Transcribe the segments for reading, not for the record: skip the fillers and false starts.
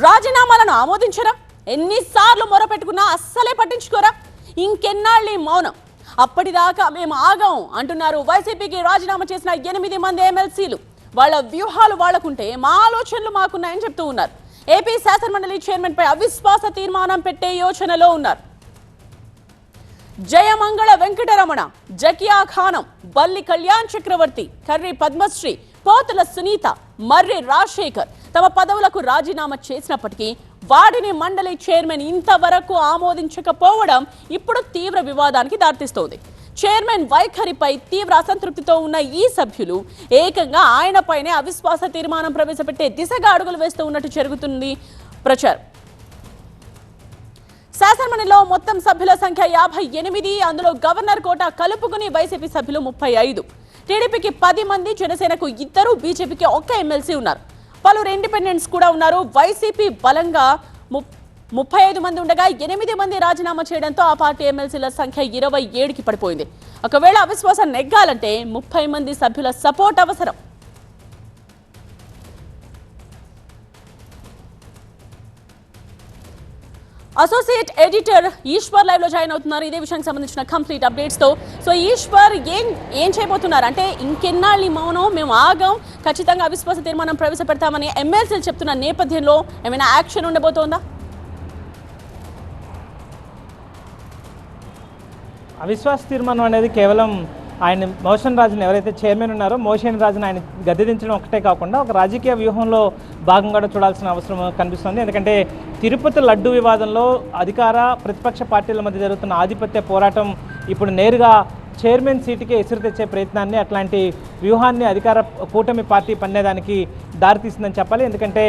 రాజీనామాలను ఆమోదించరా? ఎన్నిసార్లు మొరపెట్టుకున్నా అస్సలే పట్టించుకోరా? ఇంకెన్నాళ్ళీ మౌనం? అప్పటిదాకా మేము ఆగం అంటున్నారు వైసీపీకి రాజీనామా చేసిన 8 మంది ఎమ్మెల్సీలు. వాళ్ళ వ్యూహాలు వాళ్లకుంటే మా ఆలోచనలు మాకున్నాయని చెప్తూ ఉన్నారు. ఏపీ శాసనమండలి చైర్మన్ పై అవిశ్వాస తీర్మానం పెట్టే యోచనలో ఉన్నారు. జయమంగళ వెంకటరమణ, జకియా ఖానం, బల్లి కళ్యాణ్ చక్రవర్తి, కర్రి పద్మశ్రీ, పోతుల సునీత, మర్రి రాజశేఖర్ తమ పదవులకు రాజీనామా చేసినప్పటికీ వాటిని మండలి చైర్మన్ ఇంతవరకు ఆమోదించకపోవడం ఇప్పుడు తీవ్ర వివాదానికి దారితీస్తోంది. చైర్మన్ వైఖరిపై తీవ్ర అసంతృప్తితో ఉన్న ఈ సభ్యులు ఏకంగా ఆయనపైనే అవిశ్వాస తీర్మానం ప్రవేశపెట్టే దిశగా అడుగులు వేస్తూ ఉన్నట్టు జరుగుతుంది ప్రచారం. శాసనమండలిలో మొత్తం సభ్యుల సంఖ్య 58, అందులో గవర్నర్ కోటా కలుపుకుని వైసీపీ సభ్యులు 35. టీడీపీకి 10 మంది, జనసేనకు 2, బీజేపీకి 1 ఎమ్మెల్సీ ఉన్నారు. పలువురు ఇండిపెండెంట్స్ కూడా ఉన్నారు. వైసీపీ బలంగా 35 మంది ఉండగా 8 మంది రాజీనామా చేయడంతో ఆ పార్టీ ఎమ్మెల్సీల సంఖ్య 27కి పడిపోయింది. ఒకవేళ అవిశ్వాసం నెగ్గాలంటే 30 మంది సభ్యుల సపోర్ట్ అవసరం. అసోసియేట్ ఎడిటర్ ఈశ్వర్ లైవ్ లో జాయిన్ అవుతున్నారు ఇదే విషయానికి సంబంధించిన కంప్లీట్ అప్డేట్స్ తో. సో ఈశ్వర్, ఏం చేయబోతున్నారు? అంటే ఇంకెన్నాళ్ళు మౌనం, మేము ఆగం, ఖచ్చితంగా అవిశ్వాస తీర్మానం ప్రవేశపెడతామని ఎమ్మెల్సీలు చెప్తున్న నేపథ్యంలో ఏమైనా యాక్షన్ ఉండబోతోందా? అవిశ్వాస తీర్మానం అనేది కేవలం ఆయన మోషన్ రాజుని ఎవరైతే చైర్మన్ ఉన్నారో మోషన్ రాజుని ఆయన గద్దెదించడం ఒకటే కాకుండా ఒక రాజకీయ వ్యూహంలో భాగంగా చూడాల్సిన అవసరం కనిపిస్తుంది. ఎందుకంటే తిరుపతి లడ్డు వివాదంలో అధికార ప్రతిపక్ష పార్టీల మధ్య జరుగుతున్న ఆధిపత్య పోరాటం ఇప్పుడు నేరుగా చైర్మన్ సీటుకే ఎసురు తెచ్చే ప్రయత్నాన్ని, అట్లాంటి వ్యూహాన్ని అధికార కూటమి పార్టీ పన్నేదానికి దారితీస్తుందని చెప్పాలి. ఎందుకంటే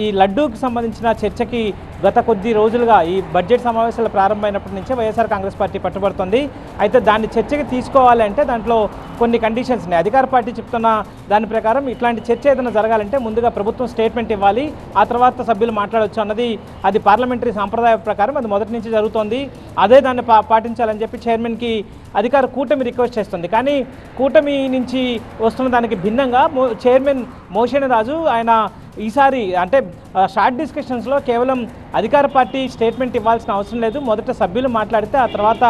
ఈ లడ్డూకి సంబంధించిన చర్చకి గత కొద్ది రోజులుగా ఈ బడ్జెట్ సమావేశాలు ప్రారంభమైనప్పటి నుంచే వైఎస్ఆర్ కాంగ్రెస్ పార్టీ పట్టుబడుతుంది. అయితే దాన్ని చర్చకి తీసుకోవాలి అంటే దాంట్లో కొన్ని కండిషన్స్ ఉన్నాయి. అధికార పార్టీ చెప్తున్న దాని ప్రకారం ఇట్లాంటి చర్చ ఏదైనా జరగాలంటే ముందుగా ప్రభుత్వం స్టేట్మెంట్ ఇవ్వాలి, ఆ తర్వాత సభ్యులు మాట్లాడవచ్చు అన్నది అది పార్లమెంటరీ సాంప్రదాయ ప్రకారం అది మొదటి నుంచి జరుగుతోంది. అదే దాన్ని పాటించాలని చెప్పి చైర్మన్కి అధికార కూటమి రిక్వెస్ట్ చేస్తుంది. కానీ కూటమి నుంచి వస్తున్న దానికి భిన్నంగా చైర్మన్ మోషన్ రాజు ఆయన ఈసారి అంటే షార్ట్ డిస్కషన్స్లో కేవలం అధికార పార్టీ స్టేట్మెంట్ ఇవ్వాల్సిన అవసరం లేదు, మొదట సభ్యులు మాట్లాడితే ఆ తర్వాత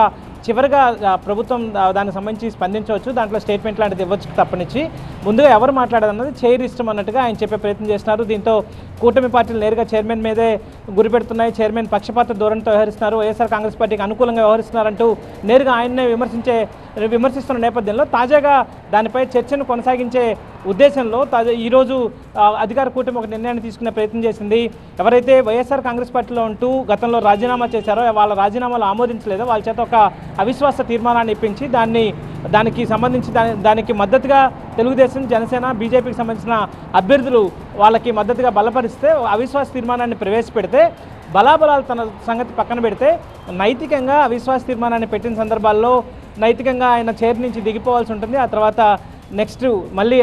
చివరిగా ప్రభుత్వం దానికి సంబంధించి స్పందించవచ్చు, దాంట్లో స్టేట్మెంట్ లాంటిది ఇవ్వచ్చు తప్పనిచ్చి ముందుగా ఎవరు మాట్లాడాలన్నది చైర్ ఇష్టం అన్నట్టుగా ఆయన చెప్పే ప్రయత్నం చేస్తున్నారు. దీంతో కూటమి పార్టీలు నేరుగా చైర్మన్ మీదే గురిపెడుతున్నాయి. చైర్మన్ పక్షపాత ధోరణితో వ్యవహరిస్తున్నారు, వైఎస్ఆర్ కాంగ్రెస్ పార్టీకి అనుకూలంగా వ్యవహరిస్తున్నారంటూ నేరుగా ఆయన్నే విమర్శిస్తున్న నేపథ్యంలో తాజాగా దానిపై చర్చను కొనసాగించే ఉద్దేశంలో ఈరోజు అధికార కూటమి ఒక నిర్ణయాన్ని తీసుకునే ప్రయత్నం చేసింది. ఎవరైతే వైఎస్ఆర్ కాంగ్రెస్ పార్టీలో ఉంటూ గతంలో రాజీనామా చేశారో వాళ్ళ రాజీనామాలు ఆమోదించలేదో వాళ్ళ చేత ఒక అవిశ్వాస తీర్మానాన్ని ఇప్పించి దానికి సంబంధించి దానికి మద్దతుగా తెలుగుదేశం, జనసేన, బీజేపీకి సంబంధించిన అభ్యర్థులు వాళ్ళకి మద్దతుగా బలపరిస్తే అవిశ్వాస తీర్మానాన్ని ప్రవేశపెడితే బలాబలాలు తన సంగతి పక్కన పెడితే నైతికంగా అవిశ్వాస తీర్మానాన్ని పెట్టిన సందర్భాల్లో నైతికంగా ఆయన చైర్ నుంచి దిగిపోవాల్సి ఉంటుంది. ఆ తర్వాత నెక్స్ట్ మళ్ళీ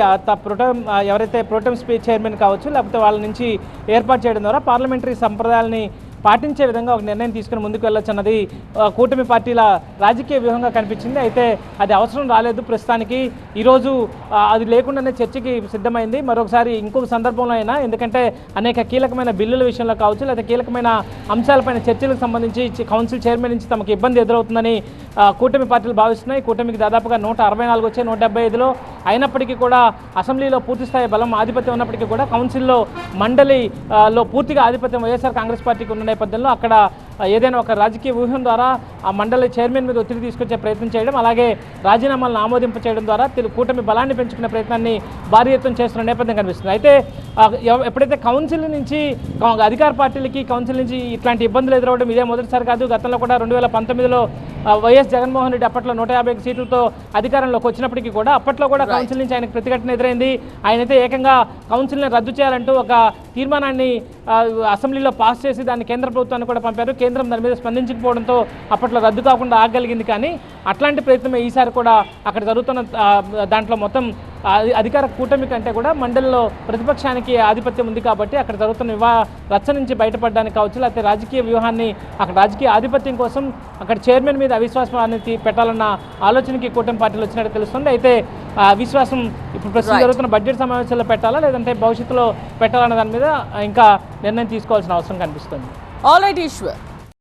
ఎవరైతే ప్రోటెం చైర్మన్ కావచ్చు లేకపోతే వాళ్ళ నుంచి ఏర్పాటు చేయడం ద్వారా పార్లమెంటరీ సంప్రదాయాలని పాటించే విధంగా ఒక నిర్ణయం తీసుకుని ముందుకు వెళ్ళొచ్చు అన్నది కూటమి పార్టీల రాజకీయ వ్యూహంగా కనిపించింది. అయితే అది అవసరం రాలేదు ప్రస్తుతానికి. ఈరోజు అది లేకుండానే చర్చకి సిద్ధమైంది. మరొకసారి ఇంకొక సందర్భంలో అయినా, ఎందుకంటే అనేక కీలకమైన బిల్లుల విషయంలో కావచ్చు లేదా కీలకమైన అంశాలపైన చర్చలకు సంబంధించి కౌన్సిల్ చైర్మన్ నుంచి తమకు ఇబ్బంది ఎదురవుతుందని కూటమి పార్టీలు భావిస్తున్నాయి. కూటమికి దాదాపుగా 164 వచ్చాయి 175లో. అయినప్పటికీ కూడా అసెంబ్లీలో పూర్తిస్థాయి బలం ఆధిపత్యం ఉన్నప్పటికీ కూడా కౌన్సిల్లో మండలిలో పూర్తిగా ఆధిపత్యం వైఎస్ఆర్ కాంగ్రెస్ పార్టీకి ఉన్న నేపథ్యంలో అక్కడ ఏదైనా ఒక రాజకీయ వ్యూహం ద్వారా ఆ మండలి చైర్మన్ మీద ఒత్తిడి తీసుకొచ్చే ప్రయత్నం చేయడం, అలాగే రాజీనామాలను ఆమోదింప చేయడం ద్వారా కూటమి బలాన్ని పెంచుకునే ప్రయత్నాన్ని భారీ ఎత్తున చేస్తున్న నేపథ్యం కనిపిస్తుంది. అయితే ఎప్పుడైతే కౌన్సిల్ నుంచి అధికార పార్టీలకి కౌన్సిల్ నుంచి ఇట్లాంటి ఇబ్బందులు ఎదురవడం ఇదే మొదటిసారి కాదు. గతంలో కూడా 2019లో వైఎస్ జగన్మోహన్ రెడ్డి అప్పట్లో 150 సీట్లతో అధికారంలోకి వచ్చినప్పటికీ కూడా అప్పట్లో కూడా కౌన్సిల్ నుంచి ఆయనకు ప్రతిఘటన ఎదురైంది. ఆయనైతే ఏకంగా కౌన్సిల్ని రద్దు చేయాలంటూ ఒక తీర్మానాన్ని అసెంబ్లీలో పాస్ చేసి దాన్ని కేంద్ర ప్రభుత్వాన్ని కూడా పంపారు. కేంద్రం దాని మీద స్పందించకపోవడంతో అప్పట్లో రద్దు కాకుండా ఆగగలిగింది. కానీ అట్లాంటి ప్రయత్నమే ఈసారి కూడా అక్కడ జరుగుతున్న దాంట్లో మొత్తం అధికార కూటమి కంటే కూడా మండలిలో ప్రతిపక్షానికి ఆధిపత్యం ఉంది కాబట్టి అక్కడ జరుగుతున్న రచ్చ నుంచి బయటపడడానికి కావచ్చు, లేకపోతే రాజకీయ వ్యూహాన్ని అక్కడ రాజకీయ ఆధిపత్యం కోసం అక్కడ చైర్మన్ మీద అవిశ్వాసాన్ని పెట్టాలన్న ఆలోచనకి కూటమి పార్టీలు వచ్చినట్టు తెలుస్తుంది. అయితే అవిశ్వాసం ఇప్పుడు ప్రస్తుతం జరుగుతున్న బడ్జెట్ సమావేశాల్లో పెట్టాలా లేదంటే భవిష్యత్తులో పెట్టాలన్న దాని మీద ఇంకా నిర్ణయం తీసుకోవాల్సిన అవసరం కనిపిస్తుంది. All right Eshwar.